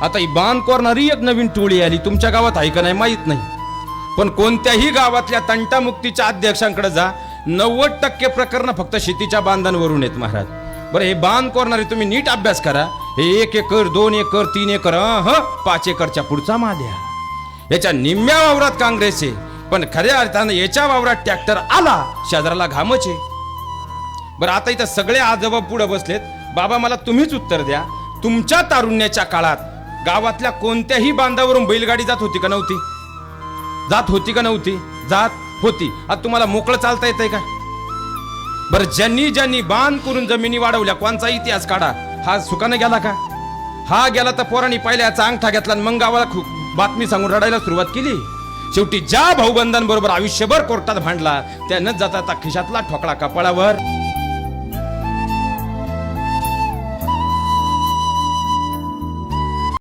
आता ही बांध करणारी एक नवीन टोळी आली, तुमच्या गावात आहे का नाही माहीत नाही, पण कोणत्याही गावातल्या तंटामुक्तीच्या अध्यक्षांकडे जा, 90% प्रकरण फक्त शेतीच्या बांधांवरून आहेत महाराज. बरं, हे बांध करणारे तुम्ही नीट अभ्यास करा. हे 1 एकर 2 एकर 3 एकर 5 एकरच्या पुढचा माद्या, याच्या निम्म्या वावरात काँग्रेस आहे, पण खऱ्या अर्थानं याच्या वावरात ट्रॅक्टर आला शेजाराला घामच आहे. बरं, आता इथं सगळे आजोबा पुढे बसलेत. बाबा, मला तुम्हीच उत्तर द्या. तुमच्या तारुण्याच्या काळात गावातल्या कोणत्याही बांधावरून बैलगाडी जात होती का नव्हती? जात होती का नव्हती? जात होती. आता तुम्हाला मोकळं चालता येतंय का? बरं, ज्यांनी ज्यांनी बांध करून जमिनी वाढवल्या, कोणचा इतिहास काढा, हा सुखाने गेला का? हा गेला तर पोरांनी पहिल्या याचा अंगठा घेतला आणि मग गावाला खूप बातमी सांगून रडायला सुरुवात केली. शेवटी ज्या भाऊबंधांबरोबर आयुष्यभर कोर्टात भांडला, त्यानंच जाता खिशातला ठोकळा कपाळावर.